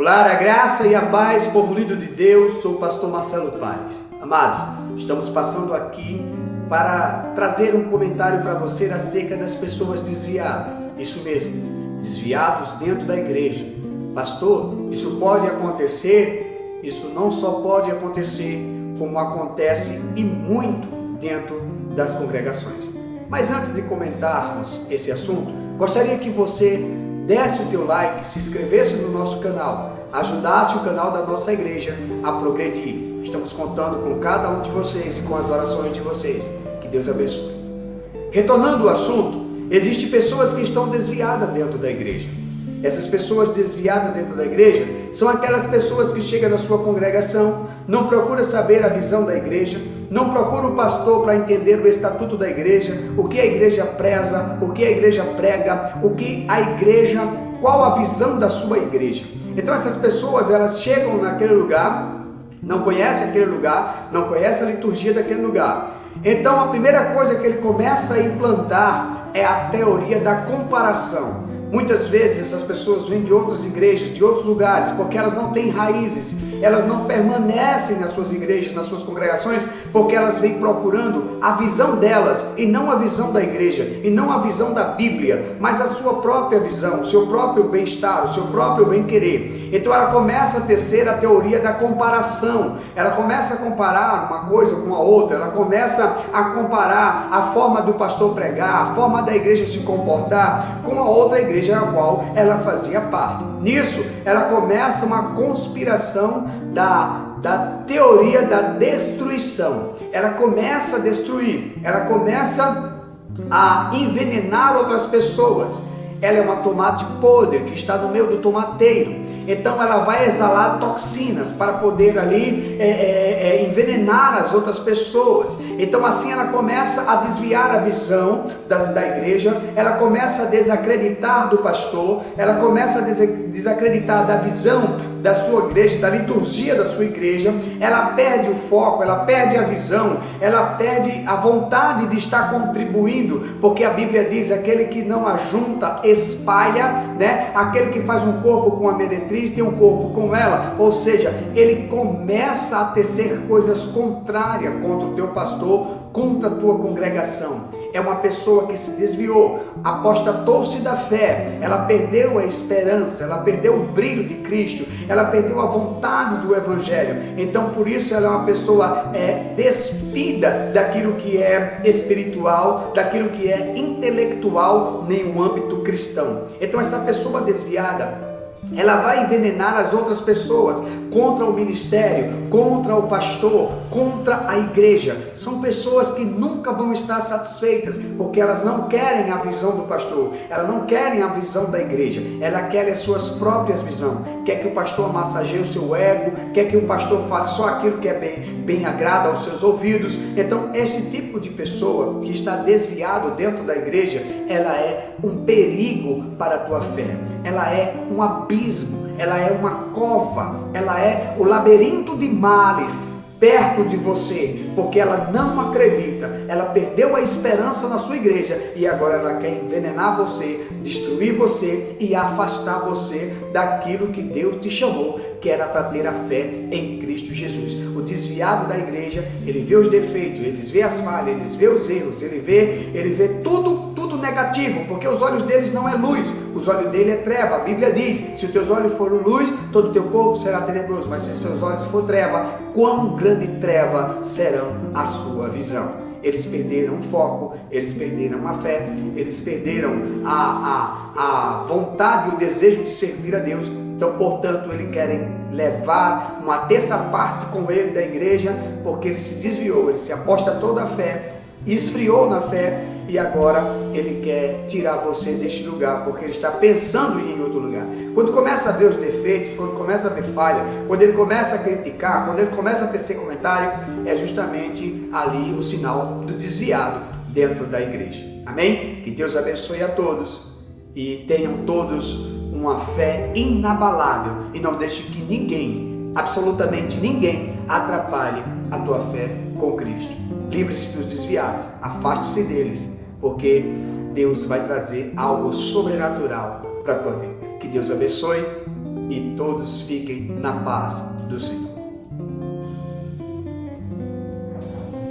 Olá, a graça e a paz, povo lindo de Deus, sou o pastor Marcelo Paes. Amados, estamos passando aqui para trazer um comentário para você acerca das pessoas desviadas. Isso mesmo, desviados dentro da igreja. Pastor, isso pode acontecer? Isso não só pode acontecer, como acontece e muito dentro das congregações. Mas antes de comentarmos esse assunto, gostaria que você desse o teu like, se inscrevesse no nosso canal, ajudasse o canal da nossa igreja a progredir. Estamos contando com cada um de vocês e com as orações de vocês. Que Deus abençoe. Retornando ao assunto, existem pessoas que estão desviadas dentro da igreja. Essas pessoas desviadas dentro da igreja são aquelas pessoas que chegam na sua congregação, não procuram saber a visão da igreja, não procuram o pastor para entender o estatuto da igreja, o que a igreja preza, o que a igreja prega, o que a igreja, qual a visão da sua igreja. Então essas pessoas, elas chegam naquele lugar, não conhecem aquele lugar, não conhecem a liturgia daquele lugar. Então a primeira coisa que ele começa a implantar é a teoria da comparação. Muitas vezes essas pessoas vêm de outras igrejas, de outros lugares, porque elas não têm raízes, elas não permanecem nas suas igrejas, nas suas congregações, porque elas vêm procurando a visão delas, e não a visão da igreja, e não a visão da Bíblia, mas a sua própria visão, o seu próprio bem-estar, o seu próprio bem-querer. Então ela começa a tecer a teoria da comparação, ela começa a comparar uma coisa com a outra, ela começa a comparar a forma do pastor pregar, a forma da igreja se comportar com a outra igreja a qual ela fazia parte. Nisso, ela começa uma conspiração da teoria da destruição. Ela começa a destruir, ela começa a envenenar outras pessoas. Ela é uma tomate podre que está no meio do tomateiro. Então ela vai exalar toxinas para poder ali envenenar as outras pessoas. Então assim ela começa a desviar a visão da igreja, ela começa a desacreditar do pastor, ela começa a desacreditar da visão da sua igreja, da liturgia da sua igreja. Ela perde o foco, ela perde a visão, ela perde a vontade de estar contribuindo, porque a Bíblia diz: aquele que não ajunta, espalha, né? Aquele que faz um corpo com a meretriz, tem um corpo com ela. Ou seja, ele começa a tecer coisas contrárias contra o teu pastor, contra a tua congregação. É uma pessoa que se desviou, apostatou-se da fé, ela perdeu a esperança, ela perdeu o brilho de Cristo, ela perdeu a vontade do Evangelho. Então por isso ela é uma pessoa despida daquilo que é espiritual, daquilo que é intelectual em um âmbito cristão. Então essa pessoa desviada, ela vai envenenar as outras pessoas contra o ministério, contra o pastor, contra a igreja. São pessoas que nunca vão estar satisfeitas, porque elas não querem a visão do pastor, elas não querem a visão da igreja, elas querem as suas próprias visões. Quer que o pastor massageie o seu ego, quer que o pastor fale só aquilo que é bem agrada aos seus ouvidos. Então esse tipo de pessoa que está desviado dentro da igreja, ela é um perigo para a tua fé, ela é um abismo, ela é uma cova, ela é o labirinto de males perto de você, porque ela não acredita, ela perdeu a esperança na sua igreja e agora ela quer envenenar você, destruir você e afastar você daquilo que Deus te chamou, que era para ter a fé em Cristo Jesus. O desviado da igreja, ele vê os defeitos, ele vê as falhas, ele vê os erros, ele vê tudo negativo, porque os olhos deles não é luz, os olhos dele é treva. A Bíblia diz: se os teus olhos forem luz, todo o teu corpo será tenebroso, mas se os teus olhos for treva, quão grande treva serão a sua visão. Eles perderam o foco, eles perderam a fé, eles perderam a vontade e o desejo de servir a Deus. Então, portanto, eles querem levar uma terça parte com ele da igreja, porque ele se desviou, ele se apostatou da fé, esfriou na fé e agora ele quer tirar você deste lugar, porque ele está pensando em ir em outro lugar. Quando começa a ver os defeitos, quando começa a ver falha, quando ele começa a criticar, quando ele começa a tecer comentário, é justamente ali o sinal do desviado dentro da igreja. Amém? Que Deus abençoe a todos e tenham todos uma fé inabalável e não deixe que ninguém, absolutamente ninguém, atrapalhe a tua fé com Cristo. Livre-se dos desviados, afaste-se deles, porque Deus vai trazer algo sobrenatural para a tua vida. Que Deus abençoe e todos fiquem na paz do Senhor.